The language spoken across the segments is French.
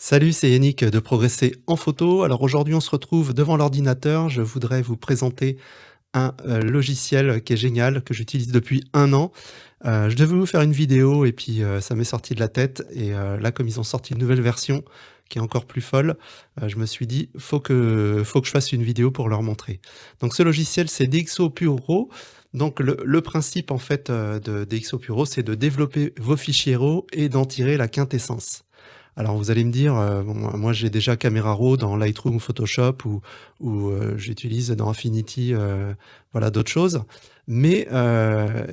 Salut, c'est Yannick de Progresser en photo. Alors aujourd'hui, on se retrouve devant l'ordinateur. Je voudrais vous présenter un logiciel qui est génial, que j'utilise depuis 1 an. Je devais vous faire une vidéo et puis ça m'est sorti de la tête. Et là, comme ils ont sorti une nouvelle version qui est encore plus folle, je me suis dit, faut que je fasse une vidéo pour leur montrer. Donc ce logiciel, c'est DxO Pure RAW. Donc le principe en fait de DxO Pure RAW, c'est de développer vos fichiers RAW et d'en tirer la quintessence. Alors vous allez me dire, bon, moi j'ai déjà Camera Raw dans Lightroom ou Photoshop ou j'utilise dans Affinity, voilà d'autres choses. Mais,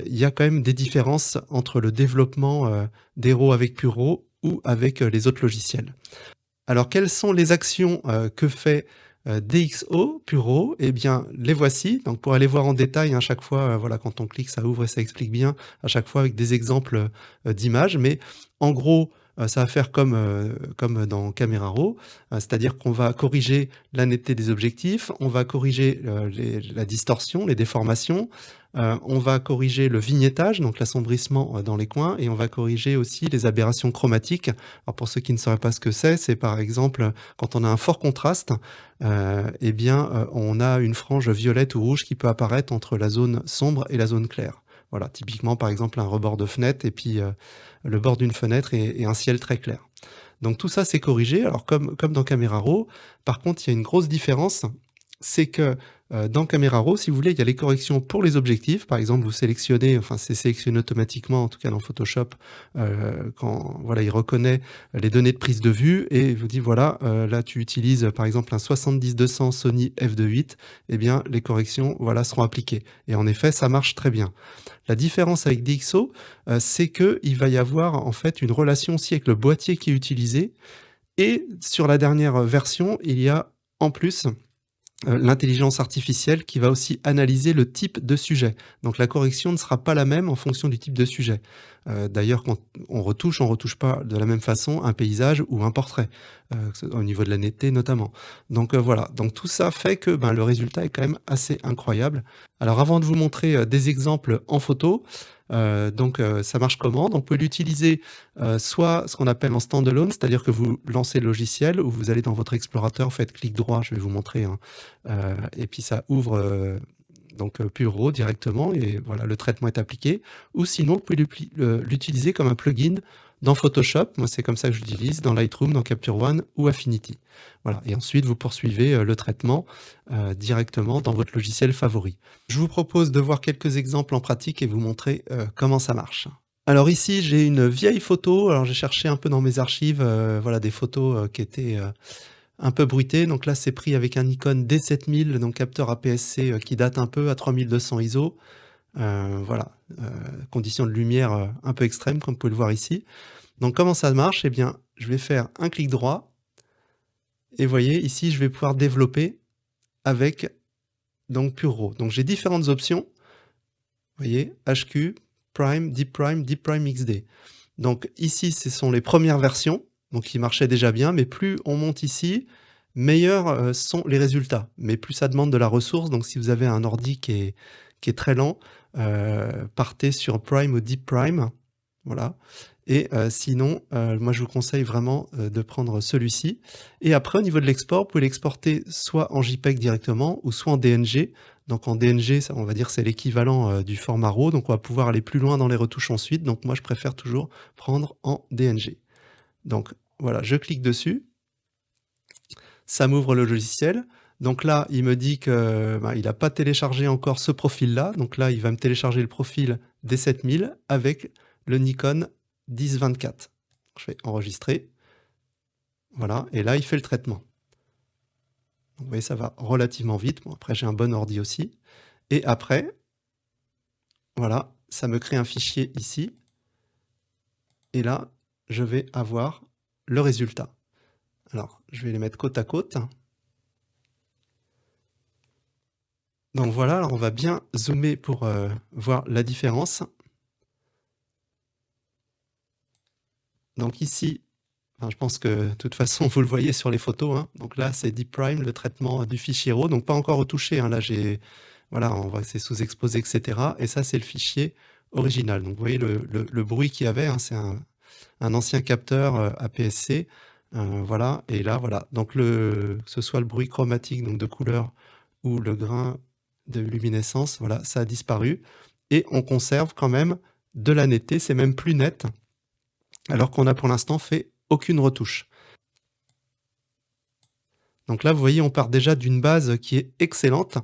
il y a quand même des différences entre le développement, des RAW avec Pure RAW ou avec, les autres logiciels. Alors quelles sont les actions, que fait, DxO Pure RAW? Eh bien les voici. Donc pour aller voir en détail, à chaque fois, voilà quand on clique ça ouvre et ça explique bien, à chaque fois avec des exemples, d'images. Mais en gros, ça va faire comme dans Camera Raw, c'est-à-dire qu'on va corriger la netteté des objectifs, on va corriger, la distorsion, les déformations, on va corriger le vignettage, donc l'assombrissement, dans les coins et on va corriger aussi les aberrations chromatiques. Alors pour ceux qui ne sauraient pas ce que c'est par exemple, quand on a un fort contraste, et bien, on a une frange violette ou rouge qui peut apparaître entre la zone sombre et la zone claire. Voilà, typiquement, par exemple, un rebord de fenêtre et puis, le bord d'une fenêtre et un ciel très clair. Donc tout ça, c'est corrigé. Alors comme dans Camera Raw, par contre, il y a une grosse différence, c'est que, dans Camera Raw, si vous voulez, il y a les corrections pour les objectifs. Par exemple, vous sélectionnez, enfin c'est sélectionné automatiquement, en tout cas dans Photoshop, quand voilà, il reconnaît les données de prise de vue et il vous dit voilà, là tu utilises par exemple un 70-200 Sony f2.8, eh bien les corrections, voilà, seront appliquées et en effet, ça marche très bien. La différence avec DxO, c'est qu'il va y avoir en fait une relation aussi avec le boîtier qui est utilisé et sur la dernière version, il y a en plus l'intelligence artificielle qui va aussi analyser le type de sujet. Donc la correction ne sera pas la même en fonction du type de sujet. D'ailleurs, quand on retouche pas de la même façon un paysage ou un portrait, au niveau de la netteté notamment. Donc voilà, donc tout ça fait que, ben, le résultat est quand même assez incroyable. Alors avant de vous montrer, des exemples en photo, ça marche comment? Donc vous pouvez l'utiliser, soit ce qu'on appelle en standalone, c'est-à-dire que vous lancez le logiciel ou vous allez dans votre explorateur, vous faites clic droit, je vais vous montrer, hein, et puis ça ouvre, Pure RAW directement et voilà, le traitement est appliqué. Ou sinon, vous pouvez l'utiliser comme un plugin dans Photoshop. Moi, c'est comme ça que je l'utilise, dans Lightroom, dans Capture One ou Affinity. Voilà, et ensuite, vous poursuivez, le traitement, directement dans votre logiciel favori. Je vous propose de voir quelques exemples en pratique et vous montrer, comment ça marche. Alors ici, j'ai une vieille photo. Alors j'ai cherché un peu dans mes archives, voilà, des photos, qui étaient, un peu bruité, donc là c'est pris avec un Nikon D7000, donc capteur APS-C, qui date un peu à 3200 ISO. Voilà, conditions de lumière, un peu extrêmes comme vous pouvez le voir ici. Donc comment ça marche? Eh bien, je vais faire un clic droit et vous voyez ici je vais pouvoir développer avec donc Pure RAW. Donc j'ai différentes options, vous voyez HQ, Prime, Deep Prime XD. Donc ici ce sont les premières versions, donc qui marchaient déjà bien, mais plus on monte ici, meilleurs, sont les résultats. Mais plus ça demande de la ressource, donc si vous avez un ordi qui est très lent, partez sur Prime ou Deep Prime, voilà. Et sinon, moi je vous conseille vraiment, de prendre celui-ci. Et après au niveau de l'export, vous pouvez l'exporter soit en JPEG directement ou soit en DNG. Donc en DNG, ça on va dire c'est l'équivalent, du format RAW, donc on va pouvoir aller plus loin dans les retouches ensuite. Donc moi je préfère toujours prendre en DNG. Donc voilà, je clique dessus, ça m'ouvre le logiciel. Donc là, il me dit que, ben, il n'a pas téléchargé encore ce profil-là. Donc là, il va me télécharger le profil D7000 avec le Nikon 1024. Je fais enregistrer. Voilà, et là, il fait le traitement. Donc, vous voyez, ça va relativement vite. Bon, après, j'ai un bon ordi aussi. Et après, voilà, ça me crée un fichier ici. Et là, je vais avoir le résultat. Alors, je vais les mettre côte à côte. Donc voilà, alors on va bien zoomer pour voir la différence. Donc ici, enfin, je pense que de toute façon vous le voyez sur les photos, hein. Donc là c'est Deep Prime, le traitement du fichier RAW, donc pas encore retouché, hein. Là j'ai, voilà, on voit que c'est sous-exposé, etc. Et ça c'est le fichier original. Donc vous voyez le bruit qu'il y avait, hein, c'est un ancien capteur APS-C Voilà et là, voilà, donc que ce soit le bruit chromatique, donc de couleur ou le grain de luminescence, voilà, ça a disparu et on conserve quand même de la netteté, c'est même plus net, alors qu'on a pour l'instant fait aucune retouche. Donc là, vous voyez, on part déjà d'une base qui est excellente,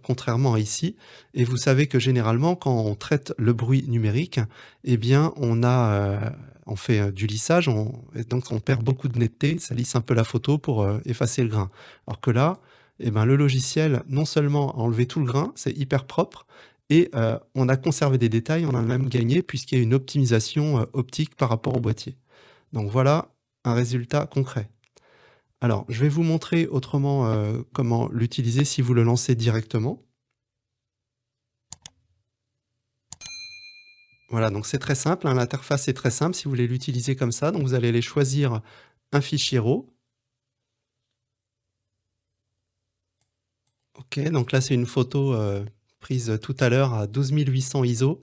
contrairement à ici et vous savez que généralement quand on traite le bruit numérique eh bien on fait, du lissage, on et donc on perd beaucoup de netteté, ça lisse un peu la photo pour, effacer le grain. Alors que là, eh ben, le logiciel non seulement a enlevé tout le grain, c'est hyper propre et on a conservé des détails, on a même gagné puisqu'il y a une optimisation, optique par rapport au boîtier. Donc voilà un résultat concret. Alors, je vais vous montrer autrement, comment l'utiliser si vous le lancez directement. Voilà, donc c'est très simple, hein, l'interface est très simple si vous voulez l'utiliser comme ça. Donc vous allez aller choisir un fichier RAW. OK, donc là c'est une photo, prise tout à l'heure à 12800 ISO.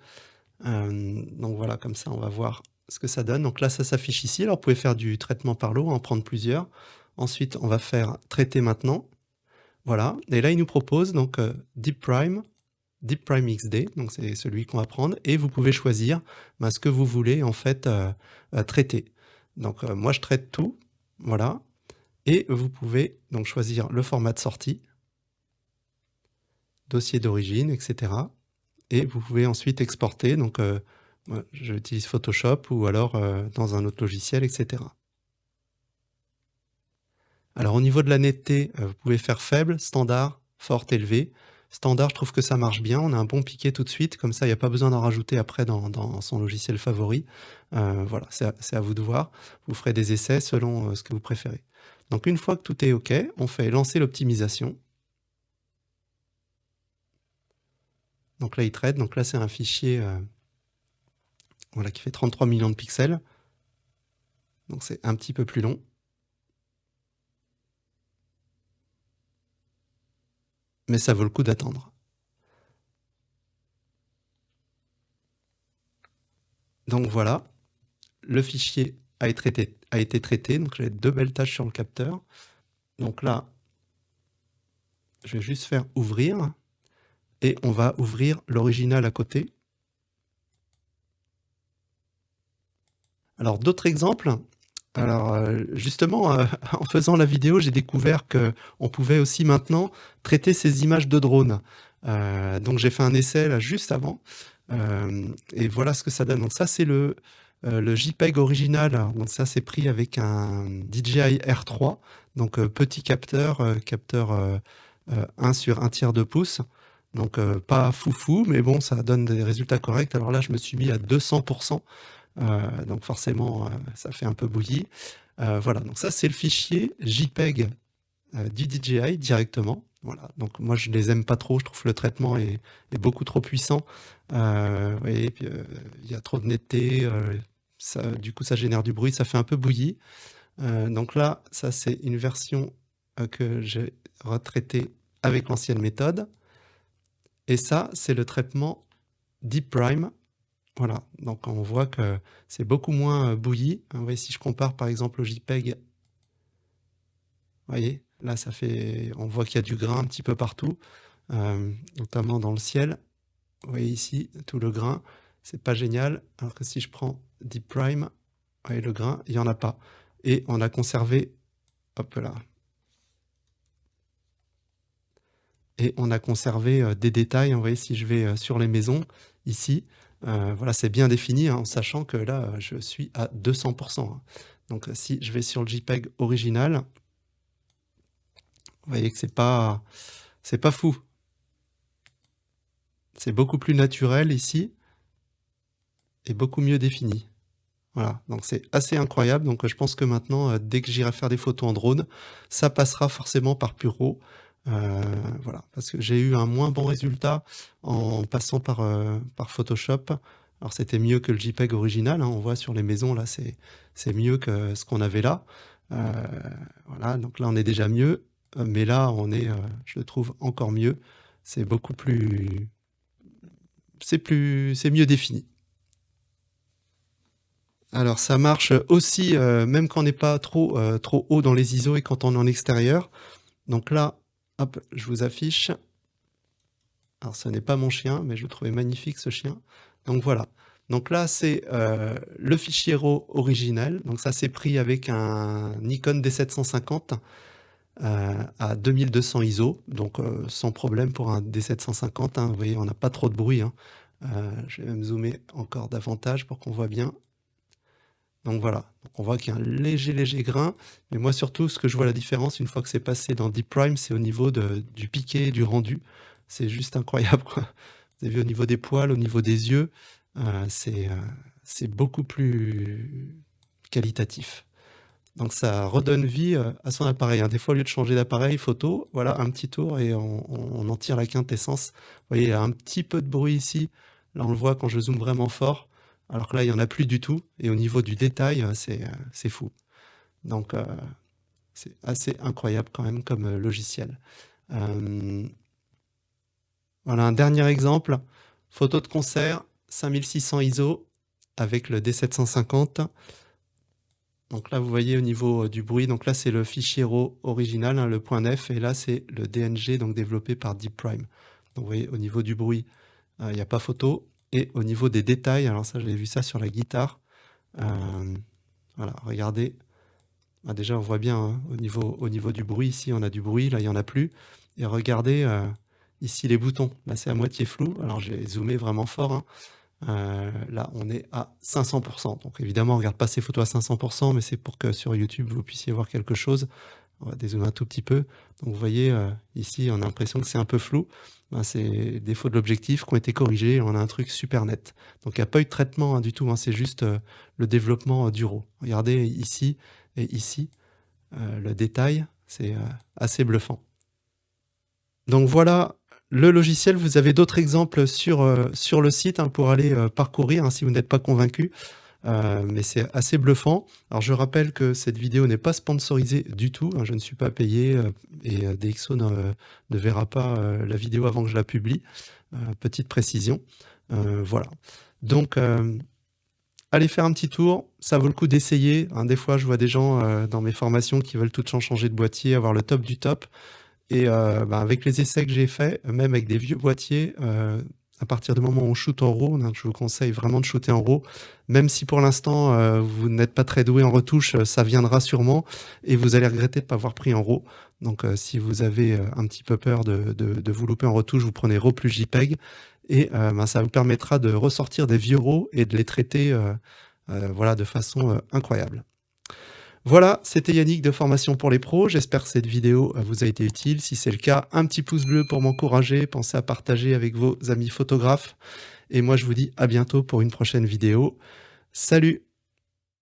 Donc voilà, comme ça on va voir ce que ça donne. Donc là ça s'affiche ici. Alors vous pouvez faire du traitement par lot, en prendre plusieurs. Ensuite on va faire traiter maintenant. Voilà, et là il nous propose donc, Deep Prime XD, donc c'est celui qu'on va prendre et vous pouvez choisir, ben, ce que vous voulez en fait, traiter. Donc, moi je traite tout, voilà et vous pouvez donc choisir le format de sortie, dossier d'origine et cetera et vous pouvez ensuite exporter donc, moi j'utilise Photoshop ou alors, dans un autre logiciel et cetera. Alors au niveau de la netteté, vous pouvez faire faible, standard, forte, élevée. Standard, je trouve que ça marche bien, on a un bon piqué tout de suite, comme ça il n'y a pas besoin d'en rajouter après dans son logiciel favori. Voilà, c'est à vous de voir. Vous ferez des essais selon, ce que vous préférez. Donc une fois que tout est OK, on fait lancer l'optimisation. Donc là, il traite, donc là c'est un fichier, voilà, qui fait 33 millions de pixels. Donc c'est un petit peu plus long. Mais ça vaut le coup d'attendre. Donc voilà, le fichier a été traité, donc j'ai 2 belles taches sur le capteur. Donc là, je vais juste faire ouvrir et on va ouvrir l'original à côté. Alors d'autres exemples, alors, justement, en faisant la vidéo, j'ai découvert qu'on pouvait aussi maintenant traiter ces images de drone. Donc j'ai fait un essai là juste avant, et voilà ce que ça donne. Donc ça c'est le JPEG original, donc ça c'est pris avec un DJI R3, donc petit capteur, 1 sur 1/3 de pouce, donc pas foufou, mais bon ça donne des résultats corrects. Alors là je me suis mis à 200 donc forcément, ça fait un peu bouilli. Voilà, donc ça c'est le fichier JPEG, du DJI directement. Voilà, donc moi je les aime pas trop, je trouve le traitement est beaucoup trop puissant. Vous voyez, puis, il y a trop de netteté, ça du coup ça génère du bruit, ça fait un peu bouilli. Donc là, ça c'est une version, que j'ai retraitée avec l'ancienne méthode et ça, c'est le traitement Deep Prime. Voilà, donc on voit que c'est beaucoup moins, bouilli. Vous voyez, si je compare par exemple au JPEG, vous voyez, là ça fait on voit qu'il y a du grain un petit peu partout, notamment dans le ciel. Vous voyez ici tout le grain, c'est pas génial. Alors que si je prends Deep Prime, vous voyez le grain, il y en a pas et on a conservé hop là et on a conservé, des détails. Vous voyez, si je vais, sur les maisons, ici, voilà, c'est bien défini, hein, en sachant que là, je suis à 200 hein. Donc, si je vais sur le JPEG original, vous voyez que c'est pas fou. C'est beaucoup plus naturel ici et beaucoup mieux défini. Voilà, donc c'est assez incroyable. Donc, je pense que maintenant, dès que j'irai faire des photos en drone, ça passera forcément par Puro. Heu, voilà, parce que j'ai eu un moins bon résultat en passant par Photoshop. Alors c'était mieux que le JPEG original, hein, on voit sur les maisons là, c'est mieux que ce qu'on avait là. Heu, voilà, donc là on est déjà mieux, mais là on est, je le trouve encore mieux. C'est beaucoup plus c'est mieux défini. Alors ça marche aussi, même quand on n'est pas trop haut dans les ISO et quand on est en extérieur. Donc là, hop, je vous affiche. Alors ce n'est pas mon chien, mais je le trouvais magnifique ce chien. Donc voilà. Donc là, c'est le fichier RAW original. Donc ça, c'est pris avec un Nikon D750 à 2200 ISO. Donc sans problème pour un D750, hein. Vous voyez, on n'a pas trop de bruit, hein. Je vais même zoomer encore davantage pour qu'on voit bien. Donc voilà, donc on voit qu'il y a un léger grain, mais moi surtout ce que je vois la différence une fois que c'est passé dans Deep Prime, c'est au niveau du piqué, du rendu. C'est juste incroyable, quoi. Vous avez vu au niveau des poils, au niveau des yeux, c'est beaucoup plus qualitatif. Donc ça redonne vie à son appareil, hein. Des fois, au lieu de changer d'appareil photo, voilà, un petit tour et on en tire la quintessence. Vous voyez, il y a un petit peu de bruit ici. Là, on le voit quand je zoome vraiment fort, alors que là, il n'y en a plus du tout. Et au niveau du détail, c'est fou. Donc, c'est assez incroyable quand même comme logiciel. Voilà un dernier exemple. Photo de concert, 5600 ISO avec le D750. Donc là, vous voyez au niveau du bruit, donc là, c'est le fichier RAW original, hein, le .nef, et là, c'est le DNG, donc développé par Deep Prime. Donc vous voyez, au niveau du bruit, il n'y a pas photo. Et au niveau des détails, alors ça, j'avais vu ça sur la guitare. Voilà, regardez. Ah, déjà, on voit bien, hein, au niveau du bruit, ici, on a du bruit, là, il n'y en a plus. Et regardez ici les boutons. Là, c'est à moitié flou. Alors, j'ai zoomé vraiment fort, hein. Là, on est à 500%. Donc évidemment, on ne regarde pas ces photos à 500%, mais c'est pour que sur YouTube, vous puissiez voir quelque chose. On va dézoomer un tout petit peu. Donc vous voyez, ici, on a l'impression que c'est un peu flou. Ben, c'est les défauts de l'objectif qui ont été corrigés. On a un truc super net. Donc il n'y a pas eu de traitement, hein, du tout, hein. C'est juste le développement du RAW. Regardez ici et ici, le détail, c'est assez bluffant. Donc voilà le logiciel. Vous avez d'autres exemples sur le site, hein, pour aller parcourir, hein, si vous n'êtes pas convaincu. Mais c'est assez bluffant. Alors je rappelle que cette vidéo n'est pas sponsorisée du tout, hein, je ne suis pas payé et DxO ne verra pas la vidéo avant que je la publie. Petite précision. Voilà. Donc allez faire un petit tour, ça vaut le coup d'essayer, hein. Des fois je vois des gens dans mes formations qui veulent tout le temps changer de boîtier, avoir le top du top. Et avec les essais que j'ai faits, même avec des vieux boîtiers, à partir du moment où on shoot en RAW, donc je vous conseille vraiment de shooter en RAW. Même si pour l'instant, vous n'êtes pas très doué en retouche, ça viendra sûrement et vous allez regretter de ne pas avoir pris en RAW. Donc si vous avez un petit peu peur de vous louper en retouche, vous prenez RAW plus JPEG et ça vous permettra de ressortir des vieux RAW et de les traiter voilà, de façon incroyable. Voilà, c'était Yannick de Formation pour les pros. J'espère que cette vidéo vous a été utile. Si c'est le cas, un petit pouce bleu pour m'encourager. Pensez à partager avec vos amis photographes. Et moi, je vous dis à bientôt pour une prochaine vidéo. Salut!